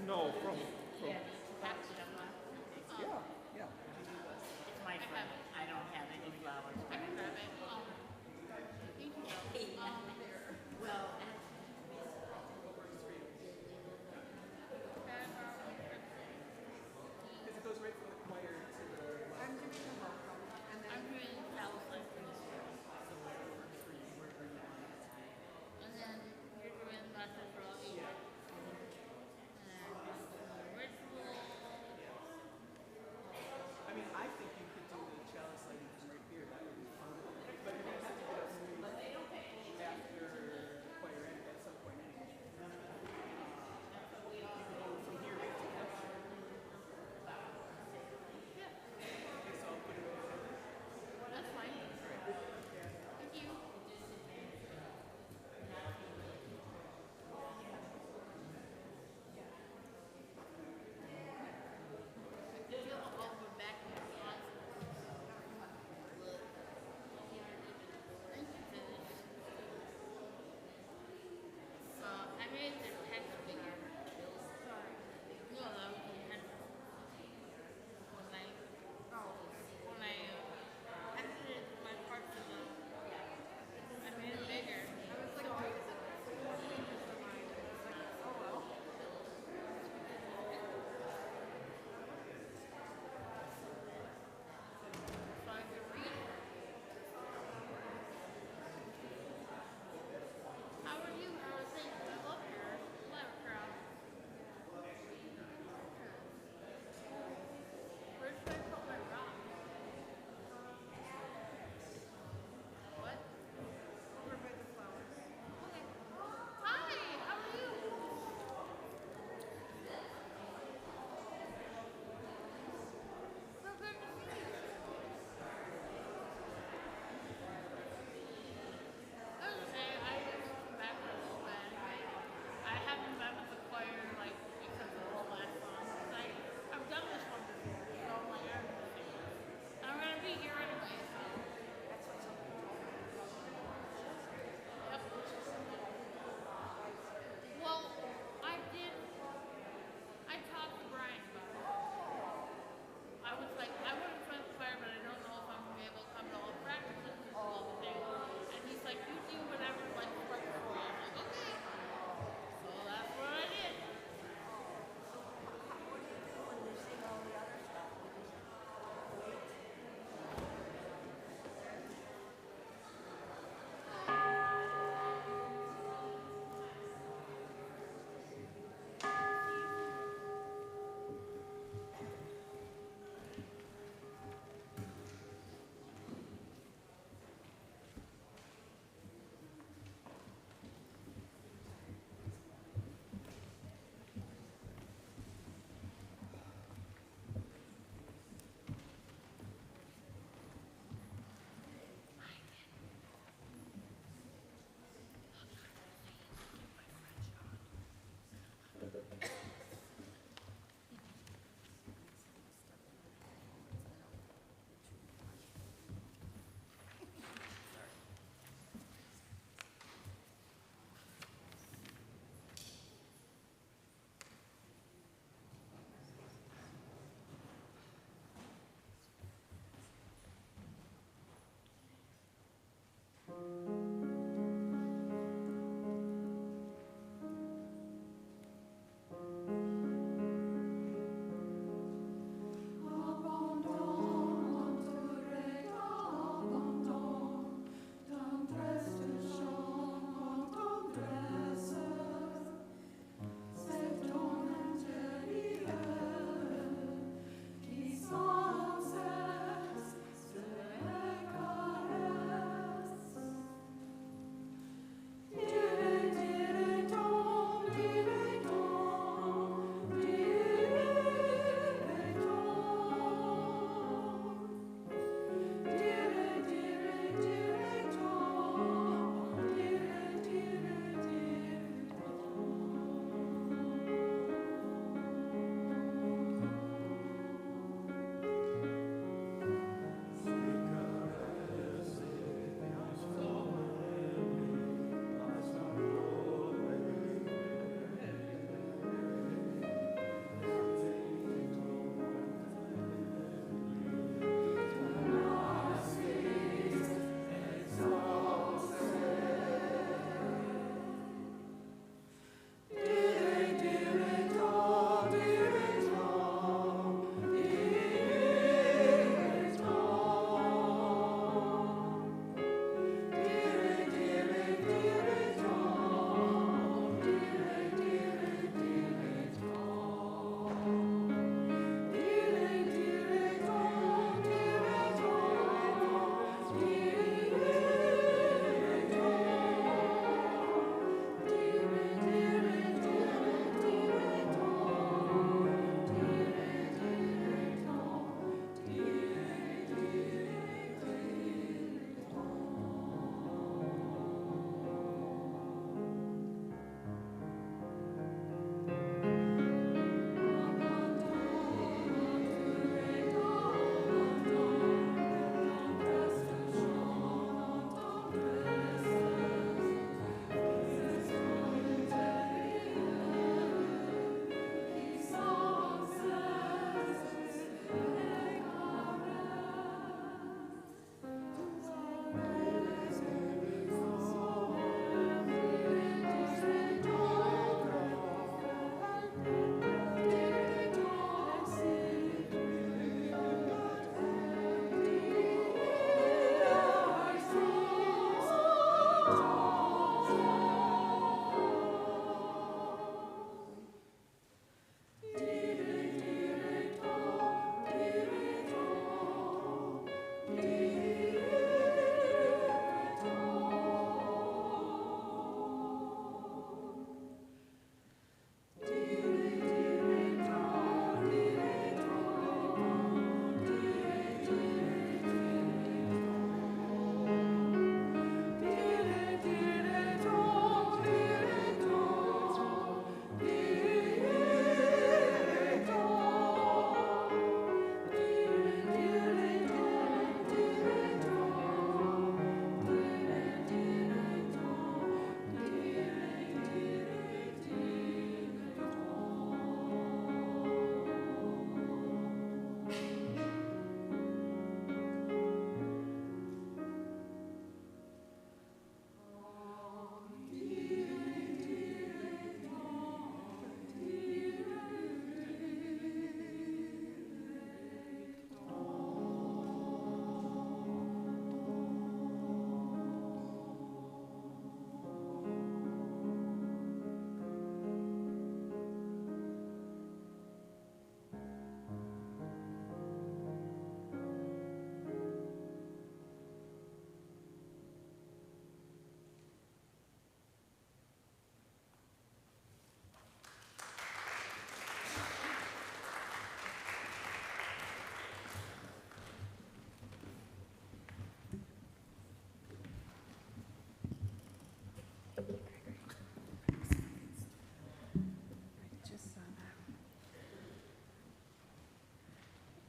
No, from Oh, yeah, yeah. It's my friend. I don't have any flowers. I can grab it. Thank you. Well, Because it goes right from the choir to the. I'm doing a welcome, and I'm then doing Palestine for this year. and then you're doing Master for all 8. And then ritual.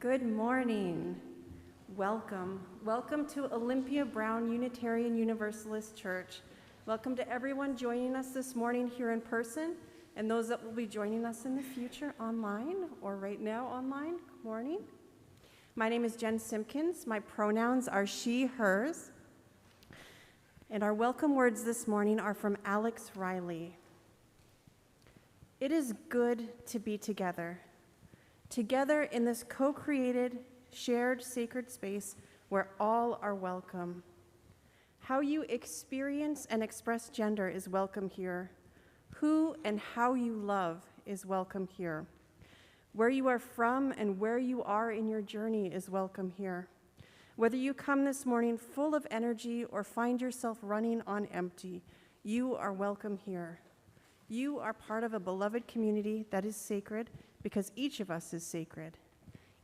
Good morning. Welcome. Welcome to Olympia Brown Unitarian Universalist Church. Welcome to everyone joining us this morning here in person and those that will be joining us in the future online or right now online. Good morning. My name is Jen Simpkins. My pronouns are she, hers. And our welcome words this morning are from Alex Riley. It is good to be together in this co-created, shared sacred space where all are welcome. How you experience and express gender is welcome here. Who and how you love is welcome here. Where you are from and where you are in your journey is welcome here. Whether you come this morning full of energy or find yourself running on empty, you are welcome here. You are part of a beloved community that is sacred because each of us is sacred.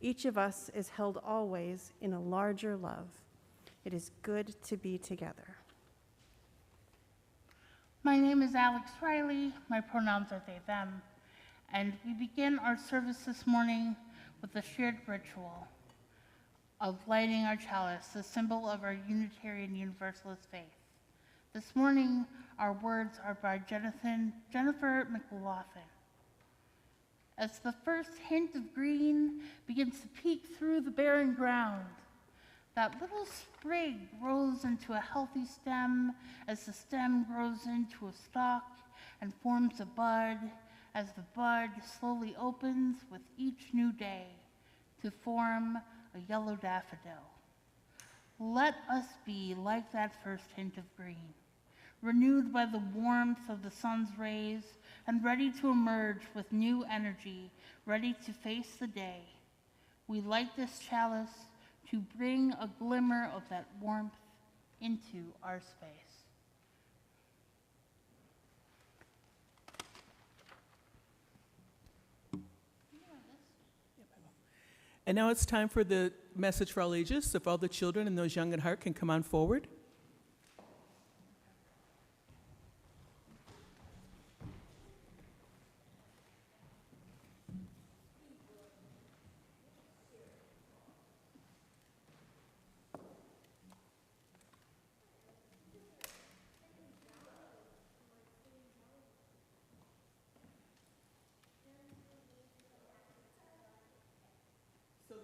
Each of us is held always in a larger love. It is good to be together. My name is Alex Riley. My pronouns are they, them. And we begin our service this morning with a shared ritual of lighting our chalice, the symbol of our Unitarian Universalist faith. This morning, our words are by Jennifer McLaughlin. As the first hint of green begins to peek through the barren ground, that little sprig grows into a healthy stem as the stem grows into a stalk and forms a bud, as the bud slowly opens with each new day to form a yellow daffodil. Let us be like that first hint of green, renewed by the warmth of the sun's rays and ready to emerge with new energy, ready to face the day. We light this chalice to bring a glimmer of that warmth into our space. And now it's time for the message for all ages. If all the children and those young at heart can come on forward.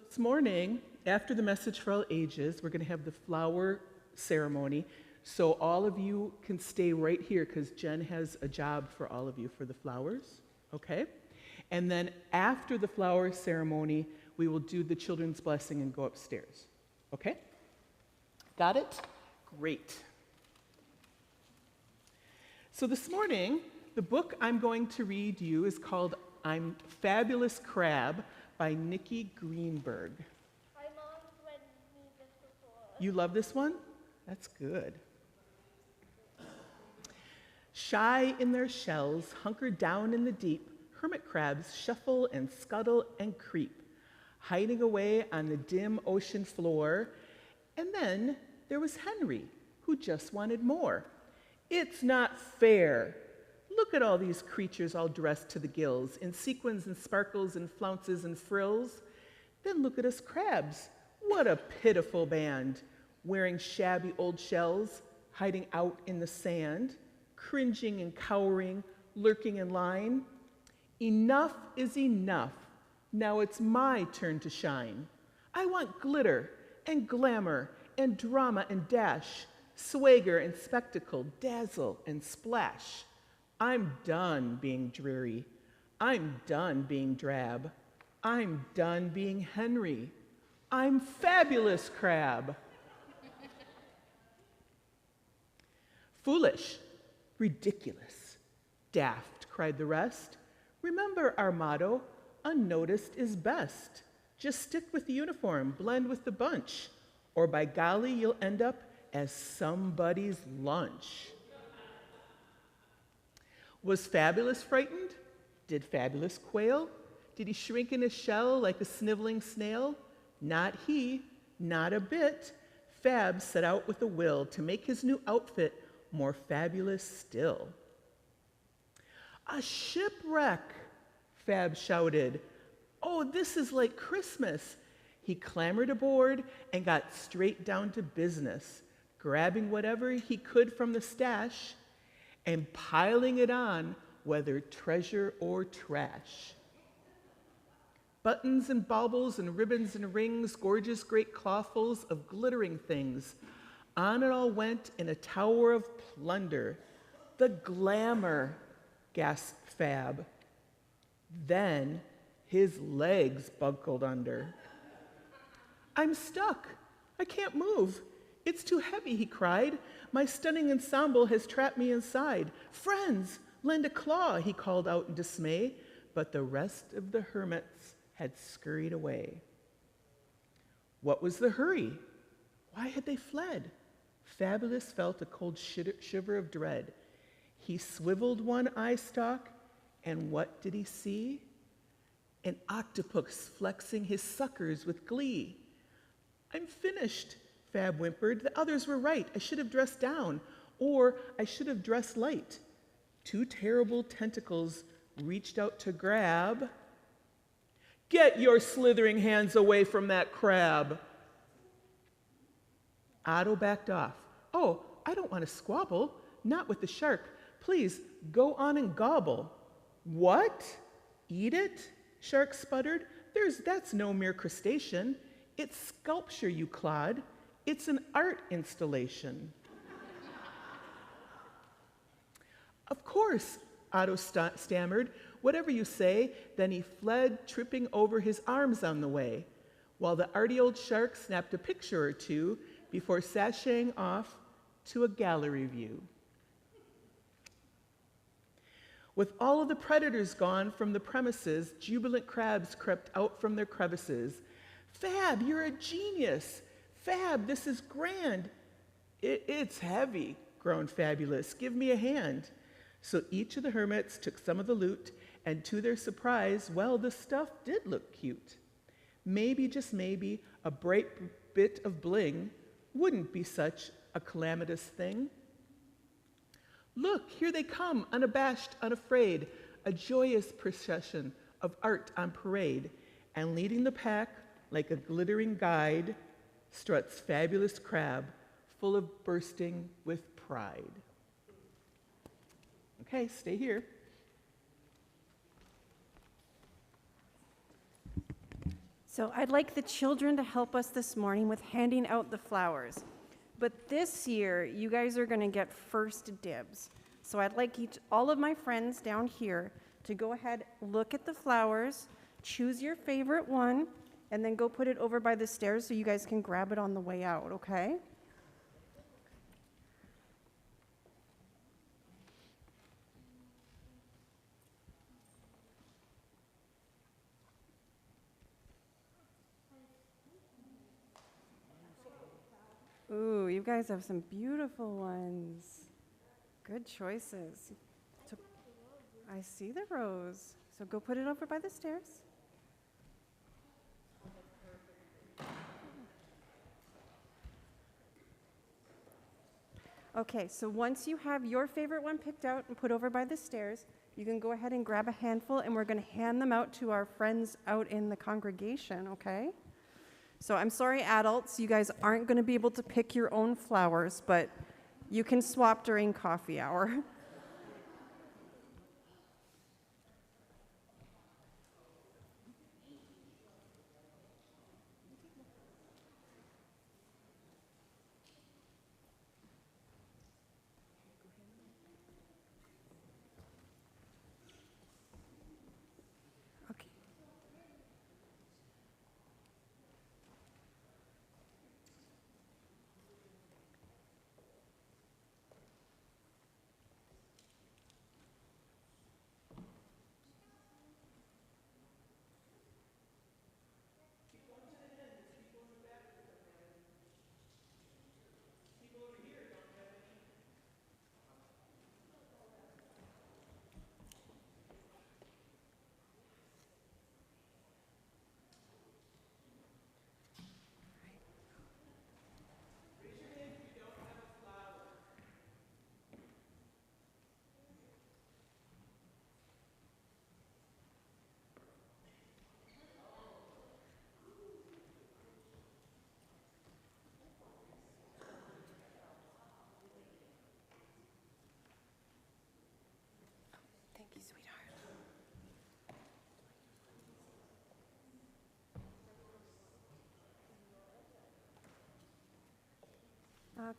This morning, after the message for all ages, we're going to have the flower ceremony. So all of you can stay right here because Jen has a job for all of you for the flowers, okay? And then after the flower ceremony, we will do the children's blessing and go upstairs, okay? Got it? Great. So this morning, the book I'm going to read you is called I'm Fabulous Crab by Nikki Greenberg. My mom's read me this before. You love this one? That's good. Shy in their shells, hunkered down in the deep, hermit crabs shuffle and scuttle and creep, hiding away on the dim ocean floor. And then there was Henry, who just wanted more. It's not fair. Look at all these creatures all dressed to the gills, in sequins and sparkles and flounces and frills. Then look at us crabs. What a pitiful band, wearing shabby old shells, hiding out in the sand, cringing and cowering, lurking in line. Enough is enough. Now it's my turn to shine. I want glitter and glamour and drama and dash, swagger and spectacle, dazzle and splash. I'm done being dreary. I'm done being drab. I'm done being Henry. I'm Fabulous Crab. Foolish, ridiculous, daft, cried the rest. Remember our motto, unnoticed is best. Just stick with the uniform, blend with the bunch, or by golly, you'll end up as somebody's lunch. Was Fabulous frightened? Did Fabulous quail? Did he shrink in his shell like a sniveling snail? Not he, not a bit. Fab set out with a will to make his new outfit more fabulous still. A shipwreck, Fab shouted. Oh, this is like Christmas. He clambered aboard and got straight down to business, grabbing whatever he could from the stash and piling it on, whether treasure or trash. Buttons and baubles and ribbons and rings, gorgeous great clothfuls of glittering things. On it all went in a tower of plunder. The glamour, gasped Fab. Then his legs buckled under. I'm stuck. I can't move. It's too heavy, he cried. My stunning ensemble has trapped me inside. Friends, lend a claw, he called out in dismay, but the rest of the hermits had scurried away. What was the hurry? Why had they fled? Fabulous felt a cold shiver of dread. He swiveled one eye stalk, and what did he see? An octopus flexing his suckers with glee. I'm finished, Fab whimpered. The others were right. I should have dressed down, or I should have dressed light. Two terrible tentacles reached out to grab. Get your slithering hands away from that crab. Otto backed off. Oh, I don't want to squabble. Not with the shark. Please, go on and gobble. What? Eat it? Shark sputtered. That's no mere crustacean. It's sculpture, you clod. It's an art installation. Of course, Otto stammered. Whatever you say. Then he fled, tripping over his arms on the way, while the arty old shark snapped a picture or two before sashaying off to a gallery view. With all of the predators gone from the premises, jubilant crabs crept out from their crevices. Fab, you're a genius. Fab, this is grand. It's heavy, groaned Fabulous. Give me a hand. So each of the hermits took some of the loot, and to their surprise, well, the stuff did look cute. Maybe, just maybe, a bright bit of bling wouldn't be such a calamitous thing. Look, here they come, unabashed, unafraid, a joyous procession of art on parade, and leading the pack like a glittering guide struts Fabulous Crab, full of bursting with pride. Okay, stay here. So I'd like the children to help us this morning with handing out the flowers. But this year, you guys are going to get first dibs. So I'd like all of my friends down here to go ahead, look at the flowers, choose your favorite one, and then go put it over by the stairs so you guys can grab it on the way out, okay? Ooh, you guys have some beautiful ones. Good choices. So, I see the rose. So go put it over by the stairs. Okay, so once you have your favorite one picked out and put over by the stairs, you can go ahead and grab a handful, and we're going to hand them out to our friends out in the congregation, okay? So I'm sorry, adults, you guys aren't going to be able to pick your own flowers, but you can swap during coffee hour. Okay.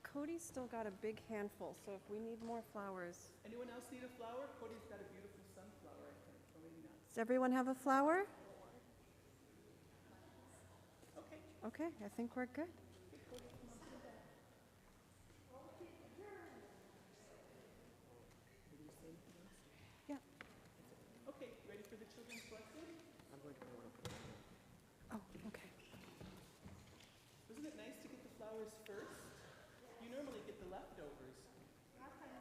Cody's still got a big handful, so if we need more flowers. Anyone else need a flower? Cody's got a beautiful sunflower, I think, or maybe not. Does everyone have a flower? Okay. Okay, I think we're good. Yeah. Okay, ready for the children's blessing? Oh, okay. Wasn't it nice to get the flowers first? You normally get the leftovers. Last time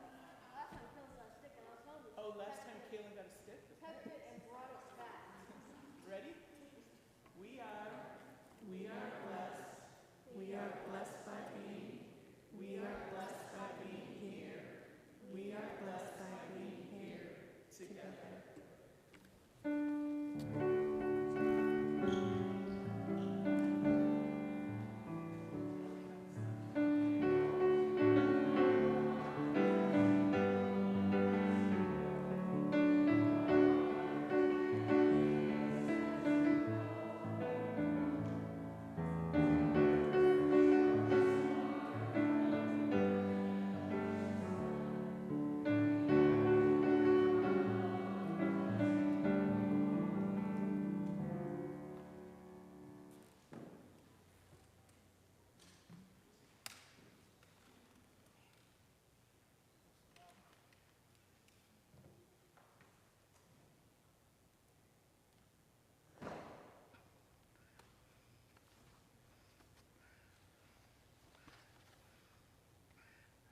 Phil got a stick and I was hungry. Oh, last time Kaylin got a stick? Kept it and brought us back. Ready? We are blessed. We are blessed by being. We are blessed by being here. We are blessed by being here together.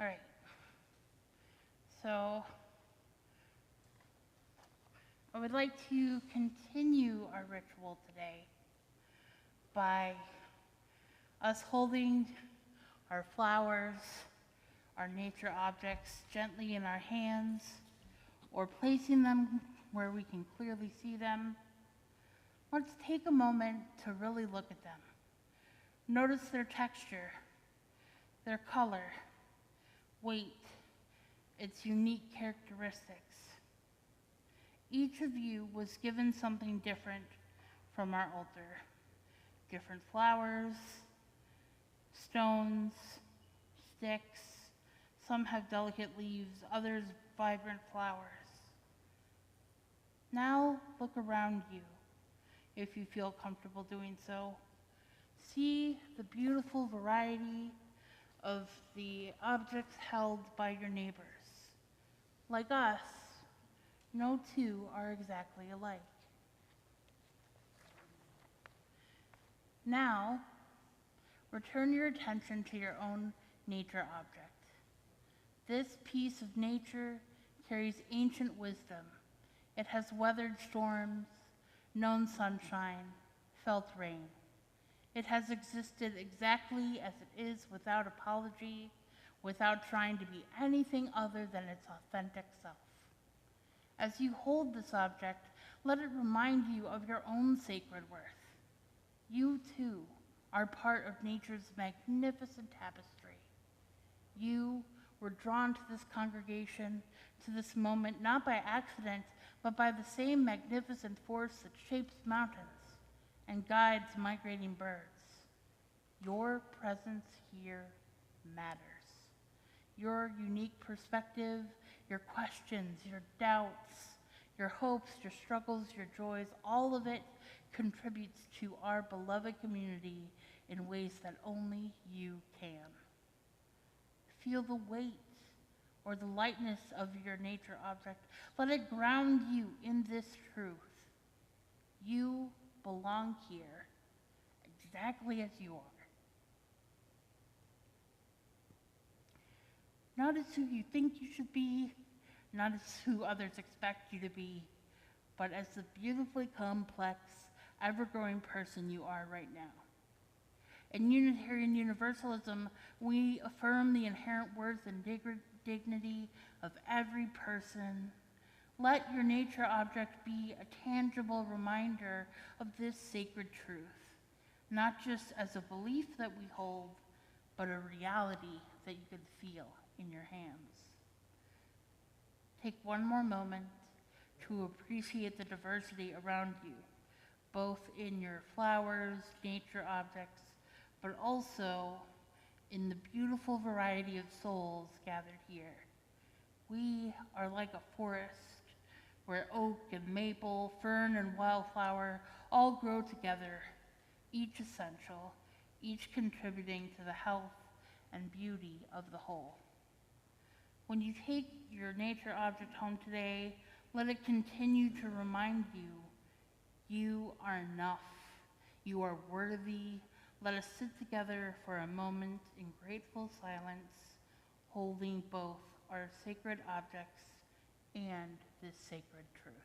All right. So I would like to continue our ritual today by us holding our flowers, our nature objects gently in our hands, or placing them where we can clearly see them. Let's take a moment to really look at them. Notice their texture, their color, weight, its unique characteristics. Each of you was given something different from our altar. Different flowers, stones, sticks. Some have delicate leaves, others vibrant flowers. Now look around you, if you feel comfortable doing so. See the beautiful variety of the objects held by your neighbors. Like us, no two are exactly alike. Now, return your attention to your own nature object. This piece of nature carries ancient wisdom. It has weathered storms, known sunshine, felt rain. It has existed exactly as it is without apology, without trying to be anything other than its authentic self. As you hold this object, let it remind you of your own sacred worth. You, too, are part of nature's magnificent tapestry. You were drawn to this congregation, to this moment, not by accident, but by the same magnificent force that shapes mountains and guides migrating birds. Your presence here matters. Your unique perspective, your questions, your doubts, your hopes, your struggles, your joys, all of it contributes to our beloved community in ways that only you can. Feel the weight or the lightness of your nature object. Let it ground you in this truth. You belong here exactly as you are. Not as who you think you should be, not as who others expect you to be, but as the beautifully complex, ever-growing person you are right now. In Unitarian Universalism, we affirm the inherent worth and dignity of every person. Let your nature object be a tangible reminder of this sacred truth, not just as a belief that we hold, but a reality that you can feel in your hands. Take one more moment to appreciate the diversity around you, both in your flowers, nature objects, but also in the beautiful variety of souls gathered here. We are like a forest where oak and maple, fern and wildflower all grow together, each essential, each contributing to the health and beauty of the whole. When you take your nature object home today, let it continue to remind you, you are enough, you are worthy. Let us sit together for a moment in grateful silence, holding both our sacred objects and this sacred truth.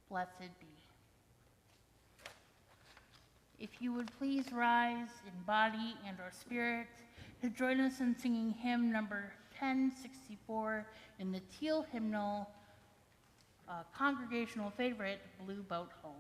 Blessed be. If you would please rise in body and or spirit to join us in singing hymn number 1064 in the teal hymnal, congregational favorite, Blue Boat Home.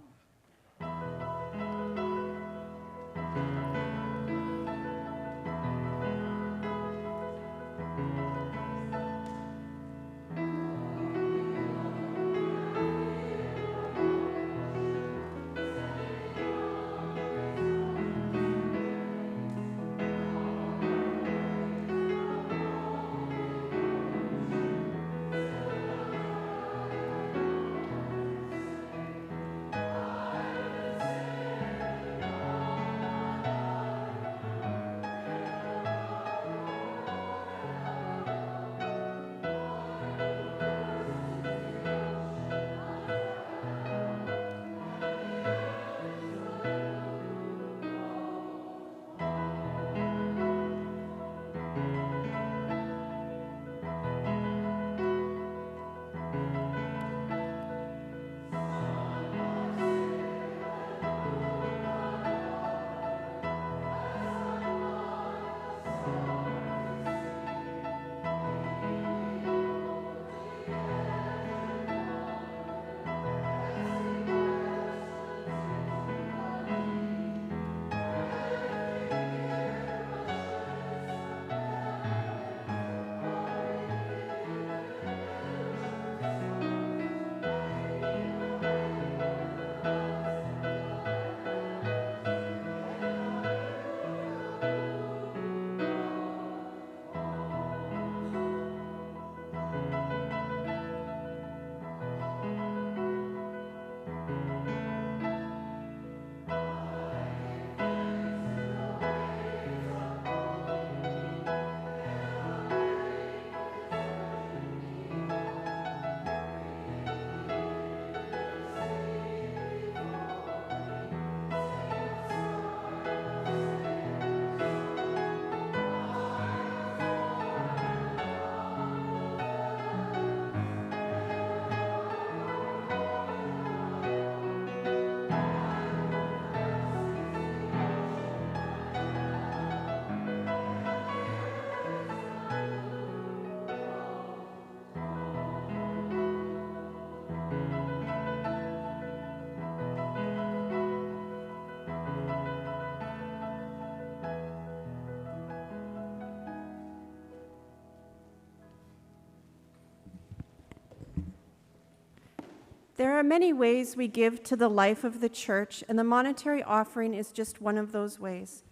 There are many ways we give to the life of the church, and the monetary offering is just one of those ways.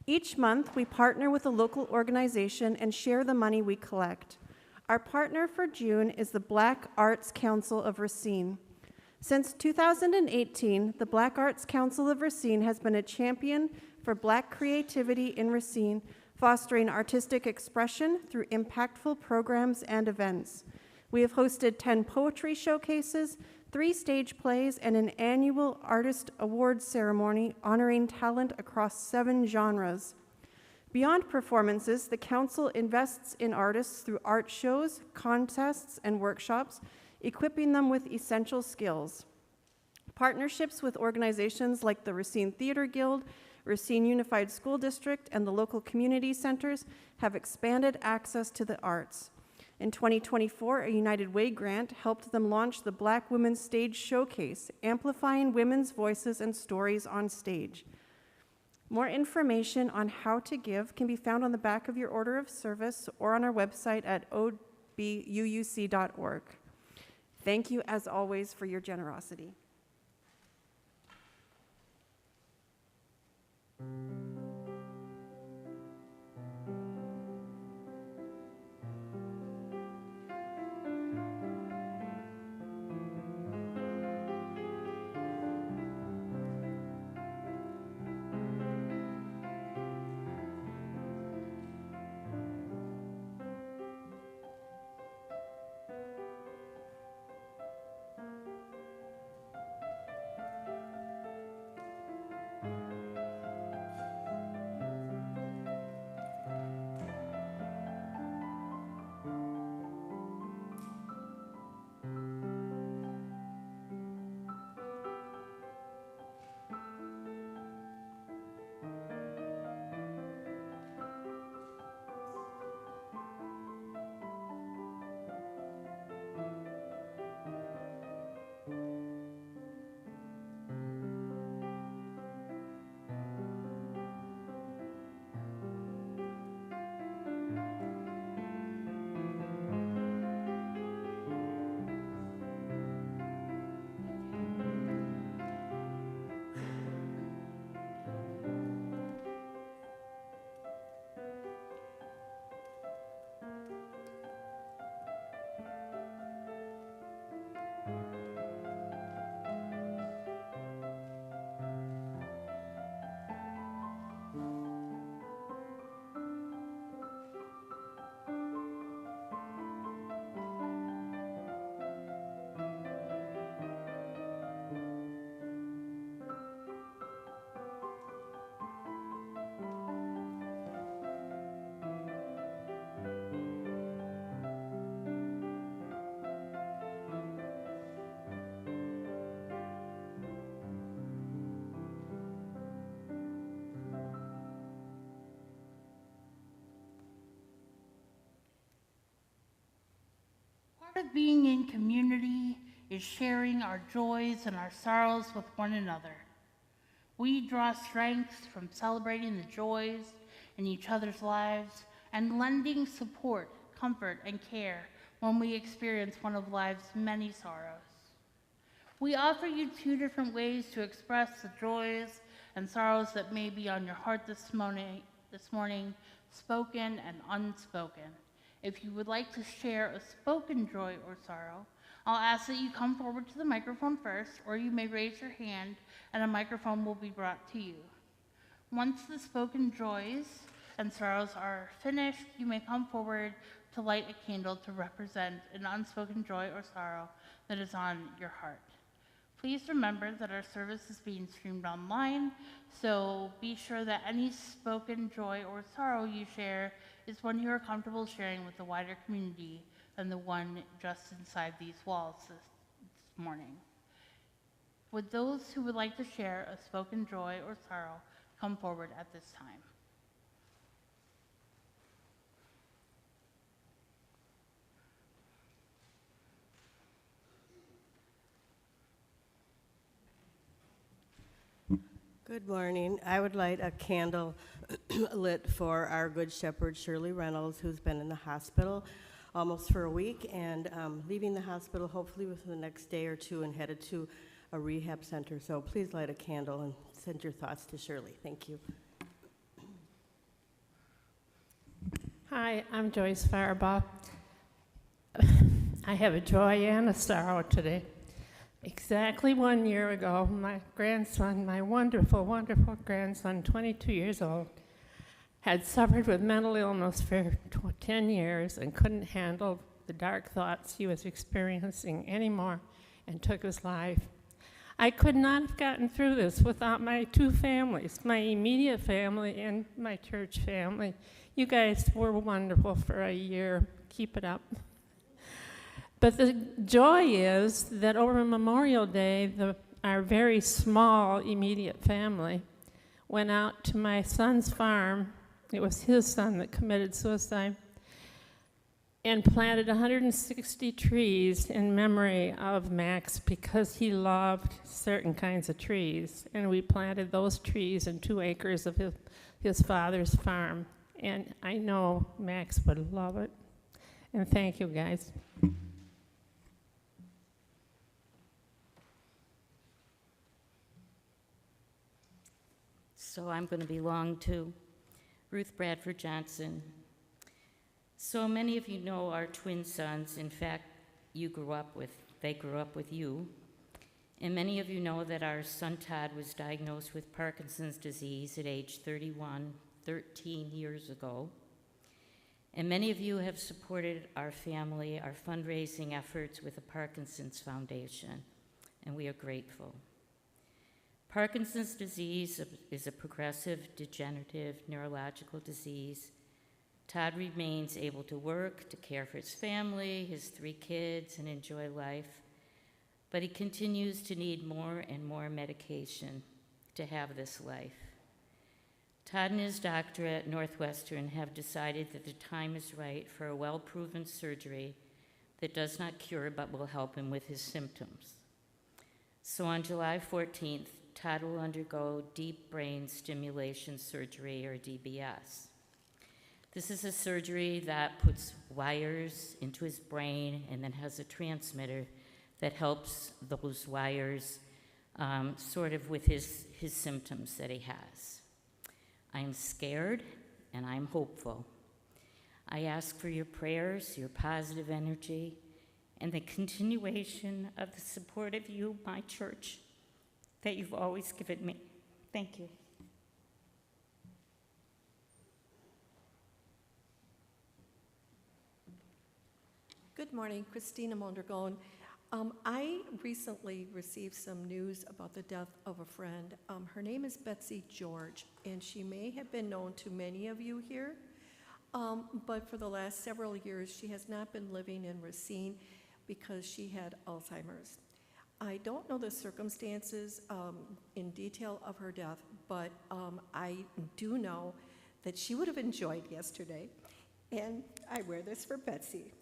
Each month, we partner with a local organization and share the money we collect. Our partner for June is the Black Arts Council of Racine. Since 2018, the Black Arts Council of Racine has been a champion for Black creativity in Racine, fostering artistic expression through impactful programs and events. We have hosted 10 poetry showcases, 3 stage plays, and an annual artist awards ceremony honoring talent across 7 genres. Beyond performances, the council invests in artists through art shows, contests, and workshops, equipping them with essential skills. Partnerships with organizations like the Racine Theater Guild, Racine Unified School District, and the local community centers have expanded access to the arts. In 2024, a United Way grant helped them launch the Black Women's Stage Showcase, amplifying women's voices and stories on stage. More information on how to give can be found on the back of your order of service or on our website at OBUUC.org. Thank you, as always, for your generosity. Part of being in community is sharing our joys and our sorrows with one another. We draw strength from celebrating the joys in each other's lives and lending support, comfort, and care when we experience one of life's many sorrows. We offer you two different ways to express the joys and sorrows that may be on your heart this morning, spoken and unspoken. If you would like to share a spoken joy or sorrow, I'll ask that you come forward to the microphone first, or you may raise your hand and a microphone will be brought to you. Once the spoken joys and sorrows are finished, you may come forward to light a candle to represent an unspoken joy or sorrow that is on your heart. Please remember that our service is being streamed online, so be sure that any spoken joy or sorrow you share is one you are comfortable sharing with the wider community than the one just inside these walls this morning. Would those who would like to share a spoken joy or sorrow come forward at this time? Good morning. I would light a candle lit for our Good Shepherd, Shirley Reynolds, who's been in the hospital almost for a week and leaving the hospital hopefully within the next day or two and headed to a rehab center. So please light a candle and send your thoughts to Shirley. Thank you. Hi, I'm Joyce Firebaugh. I have a joy and a sorrow today. Exactly 1 year ago, my grandson, my wonderful, wonderful grandson, 22 years old, had suffered with mental illness for 10 years and couldn't handle the dark thoughts he was experiencing anymore and took his life. I could not have gotten through this without my two families, my immediate family and my church family. You guys were wonderful for a year. Keep it up. But the joy is that over Memorial Day, our very small immediate family went out to my son's farm. It was his son that committed suicide. and planted 160 trees in memory of Max because he loved certain kinds of trees. And we planted those trees in 2 acres of his father's farm. And I know Max would love it. And thank you, guys. So I'm going to belong to Ruth Bradford Johnson. So many of you know our twin sons. In fact, they grew up with you. And many of you know that our son Todd was diagnosed with Parkinson's disease at age 31, 13 years ago. And many of you have supported our family, our fundraising efforts with the Parkinson's Foundation, and we are grateful. Parkinson's disease is a progressive, degenerative, neurological disease. Todd remains able to work, to care for his family, his 3 kids, and enjoy life, but he continues to need more and more medication to have this life. Todd and his doctor at Northwestern have decided that the time is right for a well-proven surgery that does not cure but will help him with his symptoms. So on July 14th, Todd will undergo deep brain stimulation surgery, or DBS. This is a surgery that puts wires into his brain and then has a transmitter that helps those wires sort of with his symptoms that he has. I'm scared and I'm hopeful. I ask for your prayers, your positive energy, and the continuation of the support of you, my church, that you've always given me. Thank you. Good morning, Christina Mondragon. I recently received some news about the death of a friend. Her name is Betsy George, and she may have been known to many of you here, but for the last several years, she has not been living in Racine because she had Alzheimer's. I don't know the circumstances in detail of her death, but I do know that she would have enjoyed yesterday, and I wear this for Betsy.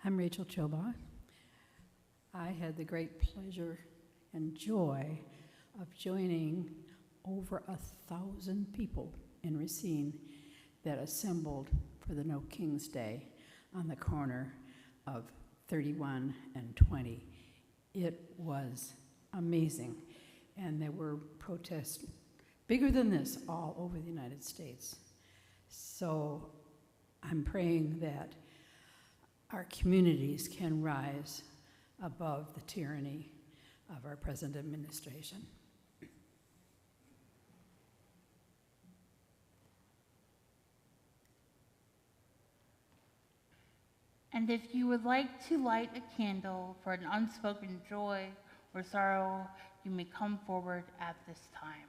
I'm Rachel Choba. I had the great pleasure and joy of joining over 1,000 people in Racine that assembled for the No King's Day on the corner of 31 and 20. It was amazing, and there were protests bigger than this all over the United States. So I'm praying that our communities can rise above the tyranny of our present administration. And if you would like to light a candle for an unspoken joy or sorrow, you may come forward at this time.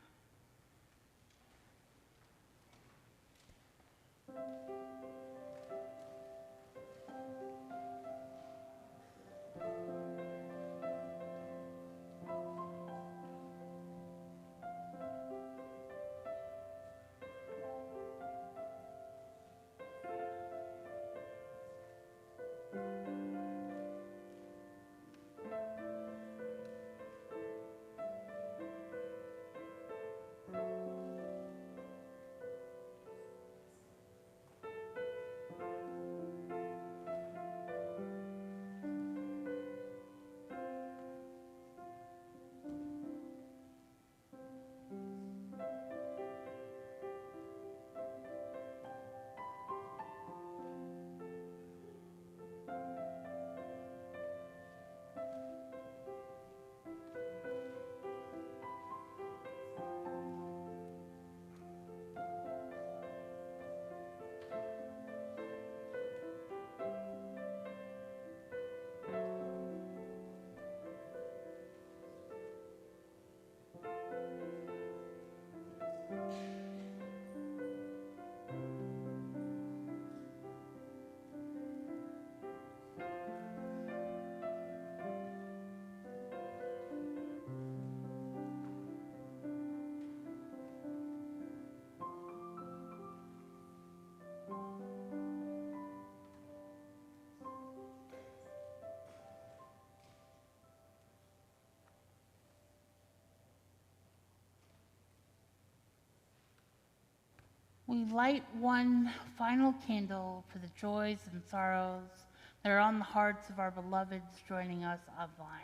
We light one final candle for the joys and sorrows that are on the hearts of our beloveds joining us online.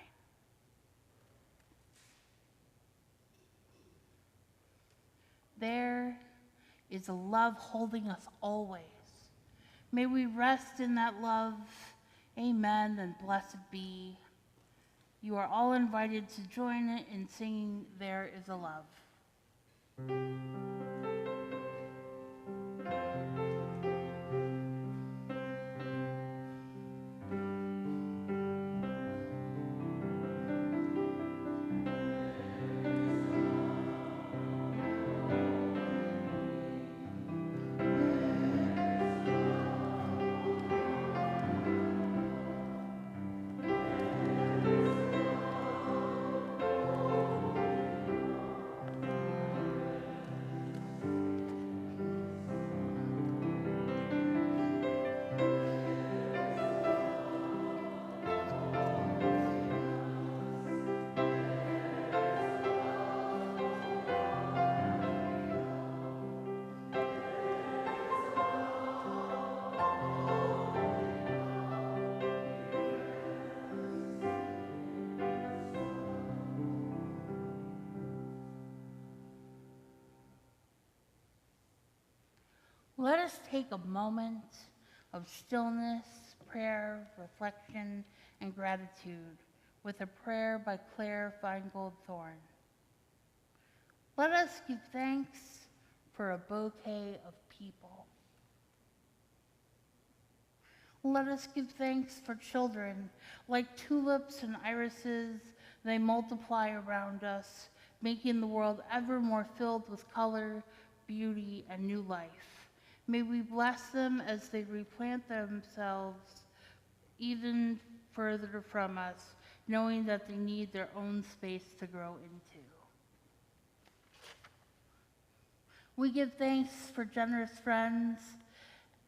There is a love holding us always. May we rest in that love. Amen and blessed be. You are all invited to join in singing There Is a Love. Let us take a moment of stillness, prayer, reflection, and gratitude with a prayer by Claire Feingold Thorne. Let us give thanks for a bouquet of people. Let us give thanks for children. Like tulips and irises, they multiply around us, making the world ever more filled with color, beauty, and new life. May we bless them as they replant themselves even further from us, knowing that they need their own space to grow into. We give thanks for generous friends,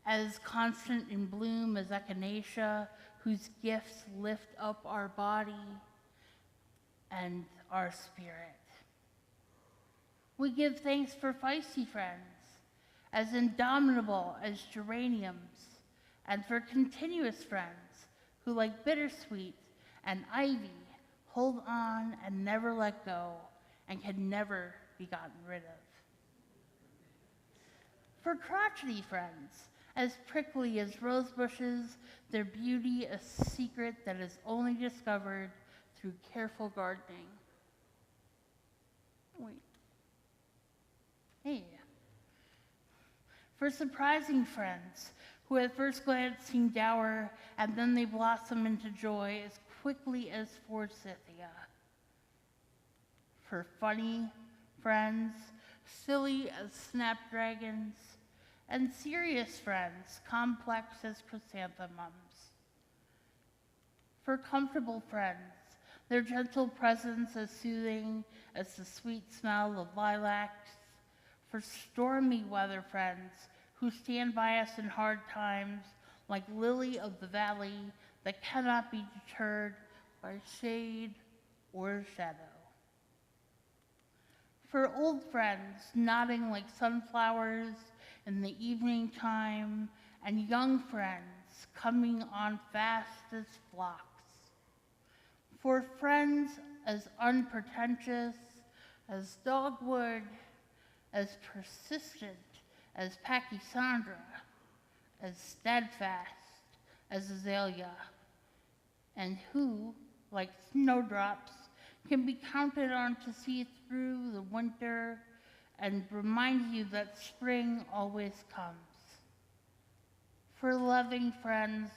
as constant in bloom as echinacea, whose gifts lift up our body and our spirit. We give thanks for feisty friends, as indomitable as geraniums, and for continuous friends who, like bittersweet and ivy, hold on and never let go and can never be gotten rid of. For crotchety friends, as prickly as rose bushes, their beauty a secret that is only discovered through careful gardening. Wait. Hey. For surprising friends, who at first glance seem dour, and then they blossom into joy as quickly as forsythia. For funny friends, silly as snapdragons, and serious friends, complex as chrysanthemums. For comfortable friends, their gentle presence as soothing as the sweet smell of lilacs. For stormy weather friends who stand by us in hard times, like lily of the valley that cannot be deterred by shade or shadow. For old friends nodding like sunflowers in the evening time, and young friends coming on fast as flocks. For friends as unpretentious as dogwood, as persistent as pachysandra, as steadfast as azalea, and who, like snowdrops, can be counted on to see through the winter and remind you that spring always comes. For loving friends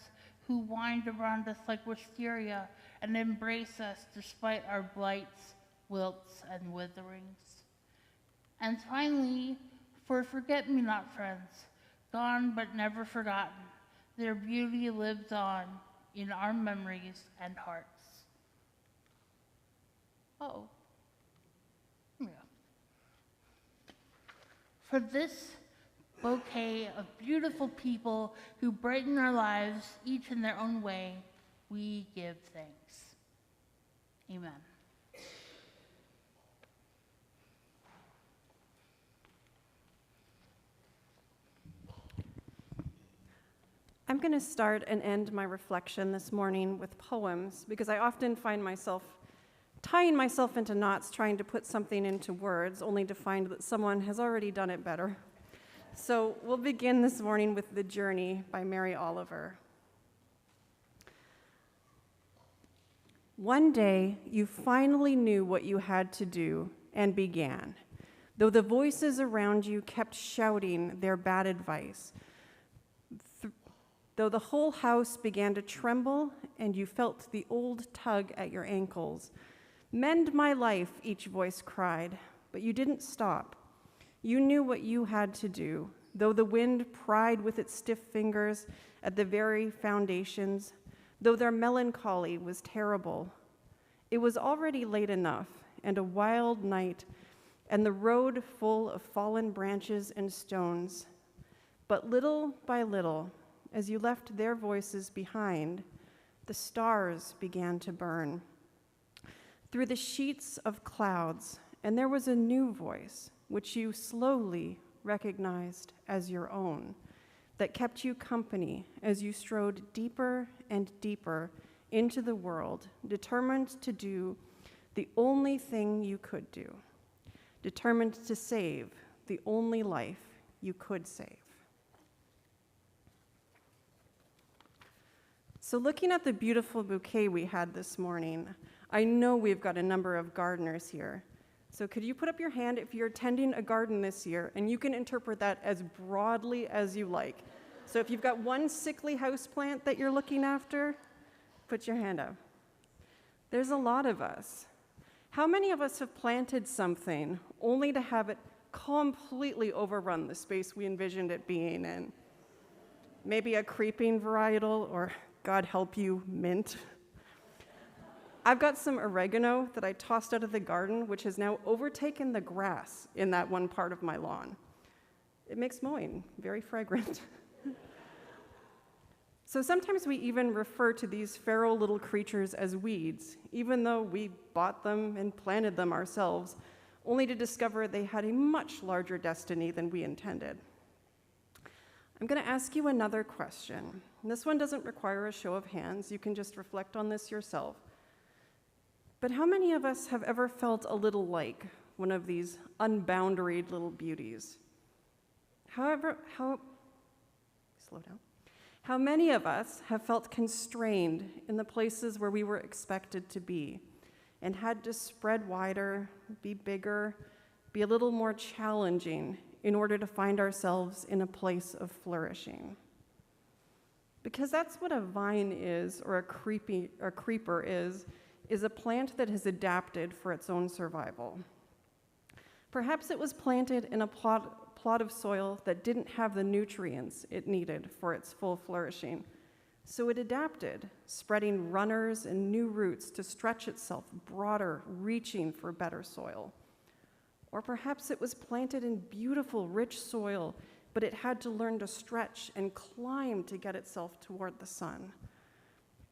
who wind around us like wisteria and embrace us despite our blights, wilts, and witherings. And finally, for forget-me-not friends, gone but never forgotten, their beauty lives on in our memories and hearts. Oh, yeah. For this bouquet of beautiful people who brighten our lives, each in their own way, we give thanks. Amen. I'm going to start and end my reflection this morning with poems because I often find myself tying myself into knots trying to put something into words, only to find that someone has already done it better. So we'll begin this morning with The Journey by Mary Oliver. One day, you finally knew what you had to do and began, though the voices around you kept shouting their bad advice. Though the whole house began to tremble and you felt the old tug at your ankles. Mend my life, each voice cried, but you didn't stop. You knew what you had to do, though the wind pried with its stiff fingers at the very foundations, though their melancholy was terrible. It was already late enough, and a wild night, and the road full of fallen branches and stones. But little by little, as you left their voices behind, the stars began to burn through the sheets of clouds, and there was a new voice, which you slowly recognized as your own, that kept you company as you strode deeper and deeper into the world, determined to do the only thing you could do, determined to save the only life you could save. So looking at the beautiful bouquet we had this morning, I know we've got a number of gardeners here. So could you put up your hand if you're tending a garden this year, and you can interpret that as broadly as you like. So if you've got one sickly houseplant that you're looking after, put your hand up. There's a lot of us. How many of us have planted something only to have it completely overrun the space we envisioned it being in? Maybe a creeping varietal, or God help you, mint. I've got some oregano that I tossed out of the garden, which has now overtaken the grass in that one part of my lawn. It makes mowing very fragrant. So sometimes we even refer to these feral little creatures as weeds, even though we bought them and planted them ourselves, only to discover they had a much larger destiny than we intended. I'm going to ask you another question. This one doesn't require a show of hands. You can just reflect on this yourself. But how many of us have ever felt a little like one of these unboundaried little beauties? Slow down. How many of us have felt constrained in the places where we were expected to be and had to spread wider, be bigger, be a little more challenging in order to find ourselves in a place of flourishing? Because that's what a vine is, or a creeper is a plant that has adapted for its own survival. Perhaps it was planted in a plot of soil that didn't have the nutrients it needed for its full flourishing. So it adapted, spreading runners and new roots to stretch itself broader, reaching for better soil. Or perhaps it was planted in beautiful, rich soil, but it had to learn to stretch and climb to get itself toward the sun.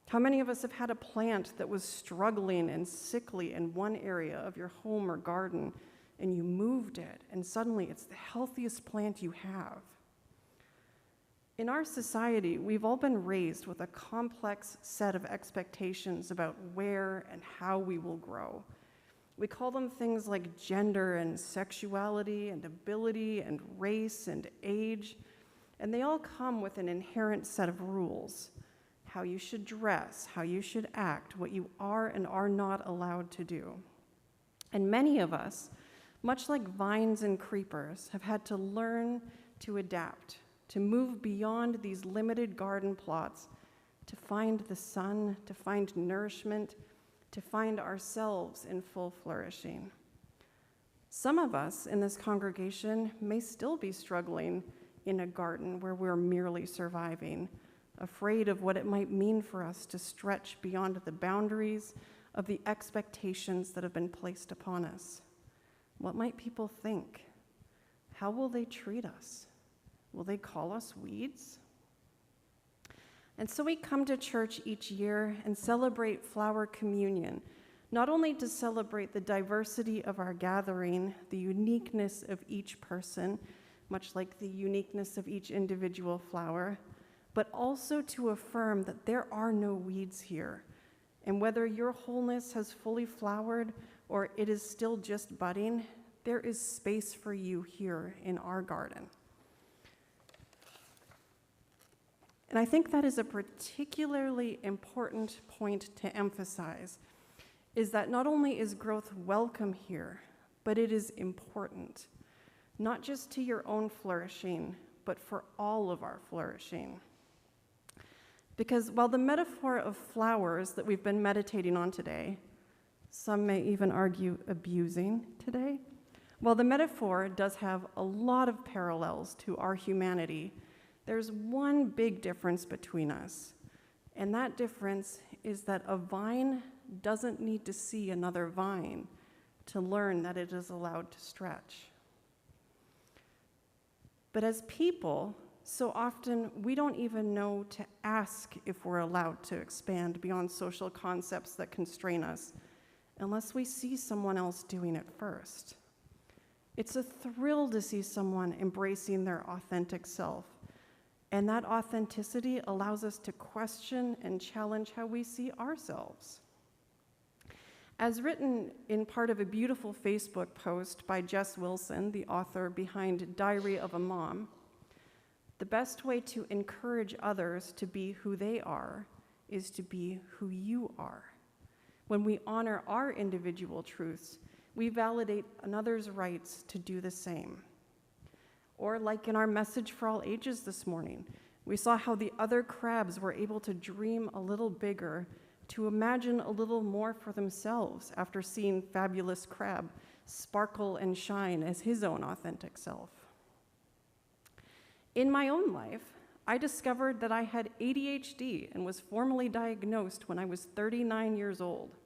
How many of us have had a plant that was struggling and sickly in one area of your home or garden, and you moved it, and suddenly it's the healthiest plant you have? In our society, we've all been raised with a complex set of expectations about where and how we will grow. We call them things like gender and sexuality and ability and race and age, and they all come with an inherent set of rules: how you should dress, how you should act, what you are and are not allowed to do. And many of us, much like vines and creepers, have had to learn to adapt, to move beyond these limited garden plots, to find the sun, to find nourishment, to find ourselves in full flourishing. Some of us in this congregation may still be struggling in a garden where we're merely surviving, afraid of what it might mean for us to stretch beyond the boundaries of the expectations that have been placed upon us. What might people think? How will they treat us? Will they call us weeds? And so we come to church each year and celebrate Flower Communion, not only to celebrate the diversity of our gathering, the uniqueness of each person, much like the uniqueness of each individual flower, but also to affirm that there are no weeds here. And whether your wholeness has fully flowered or it is still just budding, there is space for you here in our garden. And I think that is a particularly important point to emphasize, is that not only is growth welcome here, but it is important, not just to your own flourishing, but for all of our flourishing. Because while the metaphor of flowers that we've been meditating on today, some may even argue abusing today, while the metaphor does have a lot of parallels to our humanity, there's one big difference between us. And that difference is that a vine doesn't need to see another vine to learn that it is allowed to stretch. But as people, so often we don't even know to ask if we're allowed to expand beyond social concepts that constrain us unless we see someone else doing it first. It's a thrill to see someone embracing their authentic self, and that authenticity allows us to question and challenge how we see ourselves. As written in part of a beautiful Facebook post by Jess Wilson, the author behind Diary of a Mom, the best way to encourage others to be who they are is to be who you are. When we honor our individual truths, we validate another's rights to do the same. Or like in our message for all ages this morning, we saw how the other crabs were able to dream a little bigger, to imagine a little more for themselves after seeing Fabulous Crab sparkle and shine as his own authentic self. In my own life, I discovered that I had ADHD and was formally diagnosed when I was 39 years old.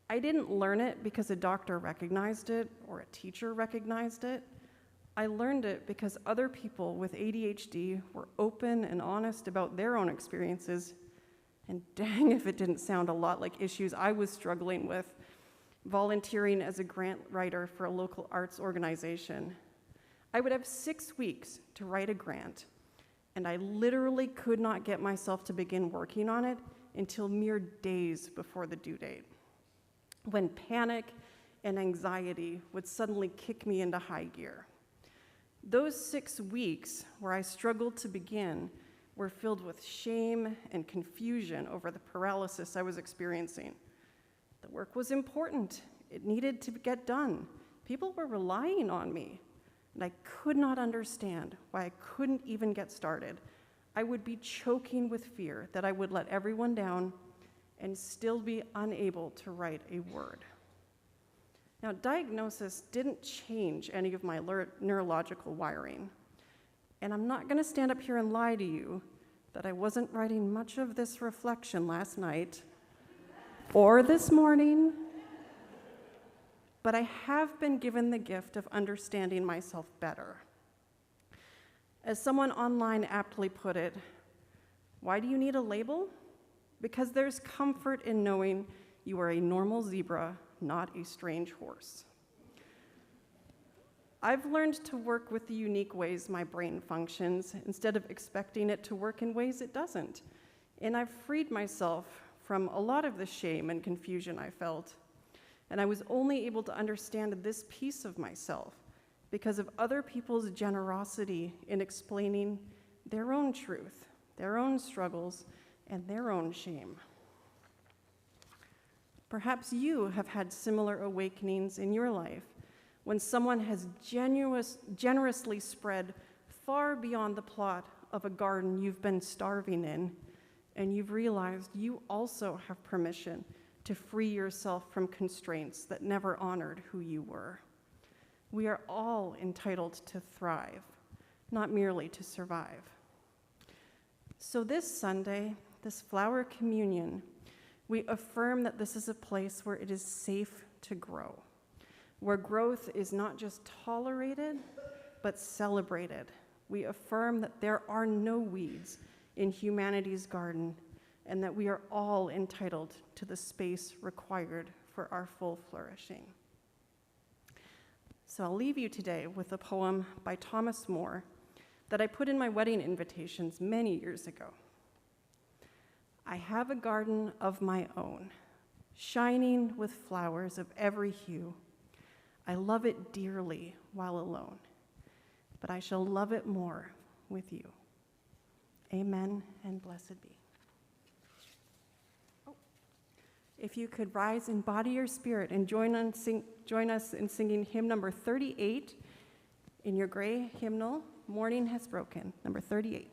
I didn't learn it because a doctor recognized it or a teacher recognized it. I learned it because other people with ADHD were open and honest about their own experiences, and dang if it didn't sound a lot like issues I was struggling with volunteering as a grant writer for a local arts organization. I would have 6 weeks to write a grant, and I literally could not get myself to begin working on it until mere days before the due date, when panic and anxiety would suddenly kick me into high gear. Those 6 weeks where I struggled to begin were filled with shame and confusion over the paralysis I was experiencing. The work was important. It needed to get done. People were relying on me, and I could not understand why I couldn't even get started. I would be choking with fear that I would let everyone down and still be unable to write a word. Now, diagnosis didn't change any of my neurological wiring. And I'm not going to stand up here and lie to you that I wasn't writing much of this reflection last night or this morning, but I have been given the gift of understanding myself better. As someone online aptly put it, why do you need a label? Because there's comfort in knowing you are a normal zebra, not a strange horse. I've learned to work with the unique ways my brain functions instead of expecting it to work in ways it doesn't. And I've freed myself from a lot of the shame and confusion I felt. And I was only able to understand this piece of myself because of other people's generosity in explaining their own truth, their own struggles, and their own shame. Perhaps you have had similar awakenings in your life when someone has generously spread far beyond the plot of a garden you've been starving in, and you've realized you also have permission to free yourself from constraints that never honored who you were. We are all entitled to thrive, not merely to survive. So this Sunday, this flower communion, we affirm that this is a place where it is safe to grow, where growth is not just tolerated, but celebrated. We affirm that there are no weeds in humanity's garden, and that we are all entitled to the space required for our full flourishing. So I'll leave you today with a poem by Thomas More that I put in my wedding invitations many years ago. I have a garden of my own, shining with flowers of every hue. I love it dearly while alone, but I shall love it more with you. Amen and blessed be. If you could rise in body or spirit and join us in singing hymn number 38 in your gray hymnal, Morning Has Broken, number 38.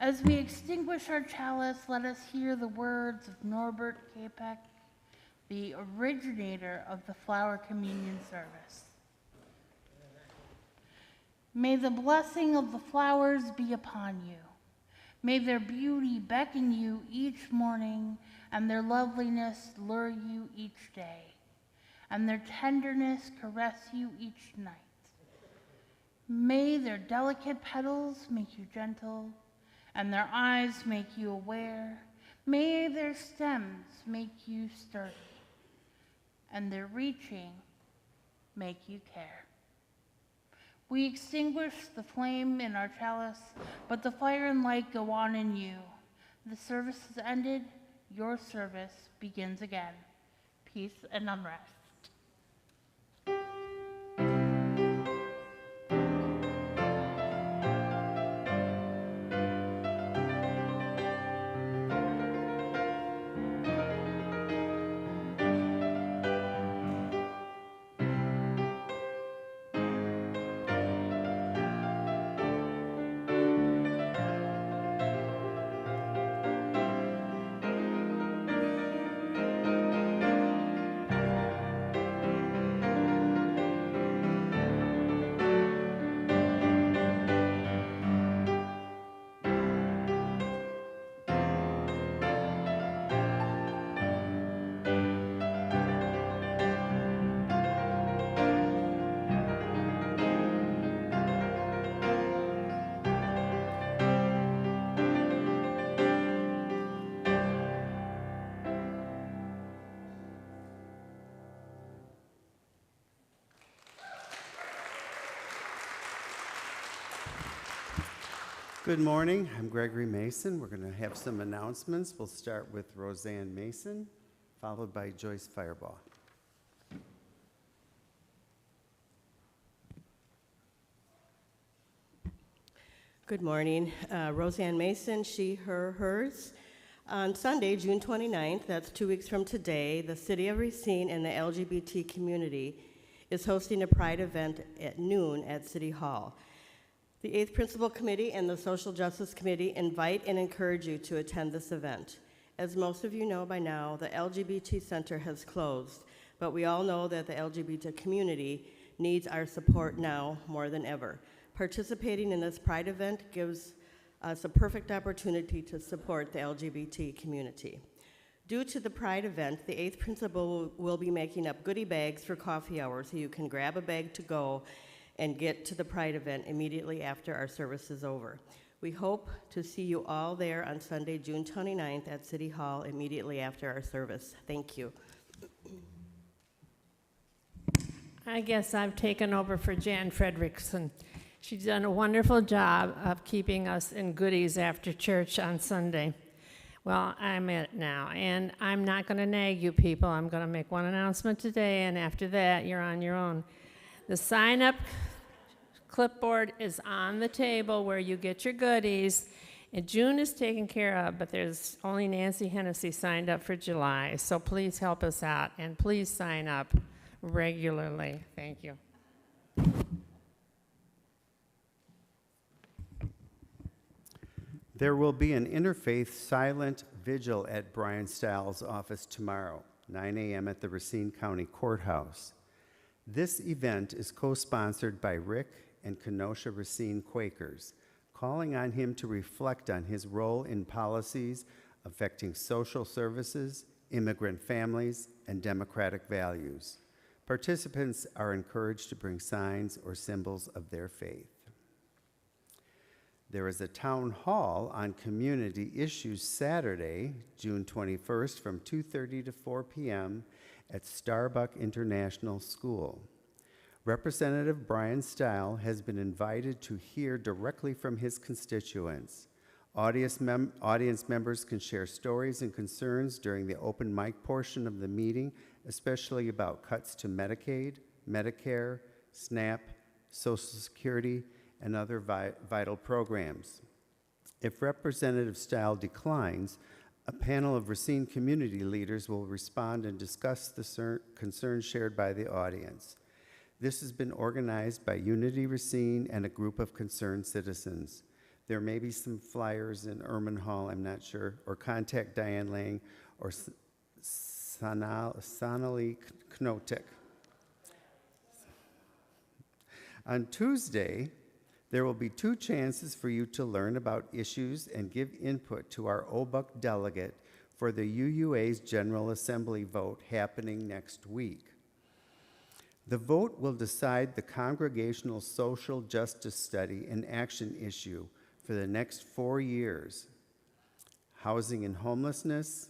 As we extinguish our chalice, let us hear the words of Norbert Capek, the originator of the flower communion service. May the blessing of the flowers be upon you. May their beauty beckon you each morning, and their loveliness lure you each day, and their tenderness caress you each night. May their delicate petals make you gentle, and their eyes make you aware. May their stems make you sturdy, and their reaching make you care. We extinguish the flame in our chalice, but the fire and light go on in you. The service is ended, your service begins again. Peace and unrest. Good morning, I'm Gregory Mason. We're going to have some announcements. We'll start with Roseanne Mason, followed by Joyce Firebaugh. Good morning. Roseanne Mason, she, her, hers. On Sunday, June 29th, that's 2 weeks from today, the City of Racine and the LGBT community is hosting a Pride event at noon at City Hall. The 8th Principal Committee and the Social Justice Committee invite and encourage you to attend this event. As most of you know by now, the LGBT Center has closed, but we all know that the LGBT community needs our support now more than ever. Participating in this Pride event gives us a perfect opportunity to support the LGBT community. Due to the Pride event, the 8th principal will be making up goodie bags for coffee hour, so you can grab a bag to go and get to the Pride event immediately after our service is over. We hope to see you all there on Sunday, June 29th at City Hall immediately after our service. Thank you. I guess I've taken over for Jan Fredrickson. She's done a wonderful job of keeping us in goodies after church on Sunday. Well, I'm it now, and I'm not going to nag you people. I'm going to make one announcement today, and after that, you're on your own. The sign-up clipboard is on the table where you get your goodies, and June is taken care of, but there's only Nancy Hennessy signed up for July, so please help us out, and please sign up regularly. Thank you. There will be an interfaith silent vigil at Brian Stiles' office tomorrow, 9 a.m. at the Racine County Courthouse. This event is co-sponsored by Rick and Kenosha Racine Quakers, calling on him to reflect on his role in policies affecting social services, immigrant families, and democratic values. Participants are encouraged to bring signs or symbols of their faith. There is a town hall on community issues Saturday, June 21st from 2:30 to 4 p.m. at Starbuck International School. Representative Brian Stile has been invited to hear directly from his constituents. Audience members can share stories and concerns during the open mic portion of the meeting, especially about cuts to Medicaid, Medicare, SNAP, Social Security, and other vital programs. If Representative Stile declines, a panel of Racine community leaders will respond and discuss the concerns shared by the audience. This has been organized by Unity Racine and a group of concerned citizens. There may be some flyers in Erman Hall, I'm not sure, or contact Diane Lang or Sonali Knotek. On Tuesday, there will be 2 chances for you to learn about issues and give input to our OBUUC delegate for the UUA's General Assembly vote happening next week. The vote will decide the Congregational Social Justice Study and Action issue for the next 4 years: housing and homelessness,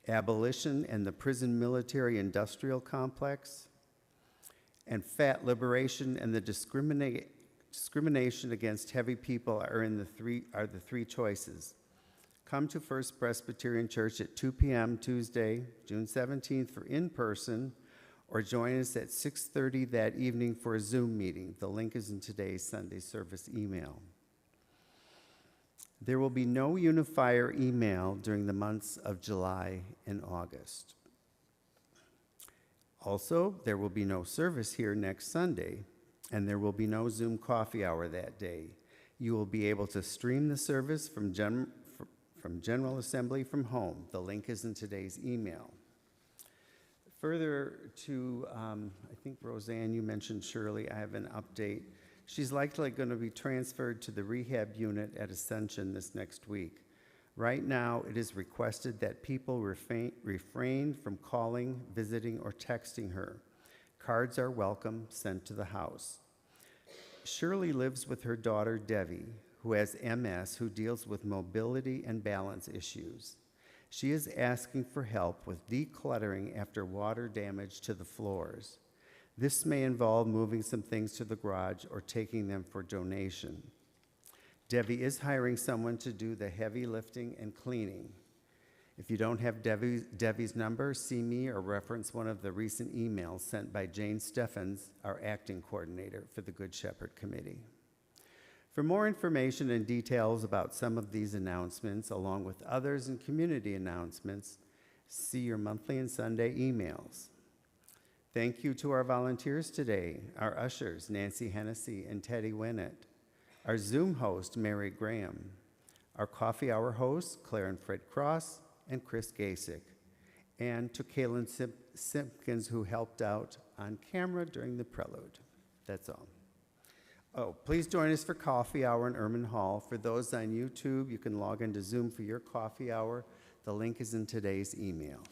abolition and the prison military industrial complex, and fat liberation and the discrimination against heavy people are the 3 choices. Come to First Presbyterian Church at 2 p.m. Tuesday, June 17th for in-person, or join us at 6:30 that evening for a Zoom meeting. The link is in today's Sunday service email. There will be no unifier email during the months of July and August. Also, there will be no service here next Sunday, and there will be no Zoom coffee hour that day. You will be able to stream the service from General Assembly from home. The link is in today's email. Further to, I think Roseanne, you mentioned Shirley, I have an update. She's likely going to be transferred to the rehab unit at Ascension this next week. Right now, it is requested that people refrain from calling, visiting, or texting her. Cards are welcome, sent to the house. Shirley lives with her daughter, Debbie, who has MS, who deals with mobility and balance issues. She is asking for help with decluttering after water damage to the floors. This may involve moving some things to the garage or taking them for donation. Debbie is hiring someone to do the heavy lifting and cleaning. If you don't have Debbie's number, see me or reference one of the recent emails sent by Jane Steffens, our acting coordinator for the Good Shepherd Committee. For more information and details about some of these announcements, along with others and community announcements, see your monthly and Sunday emails. Thank you to our volunteers today, our ushers, Nancy Hennessy and Teddy Winnett, our Zoom host, Mary Graham, our coffee hour hosts, Claire and Fred Cross, and Chris Gasick, and to Kaylin Simpkins, who helped out on camera during the prelude. That's all. Oh, please join us for coffee hour in Erman Hall. For those on YouTube, you can log into Zoom for your coffee hour. The link is in today's email.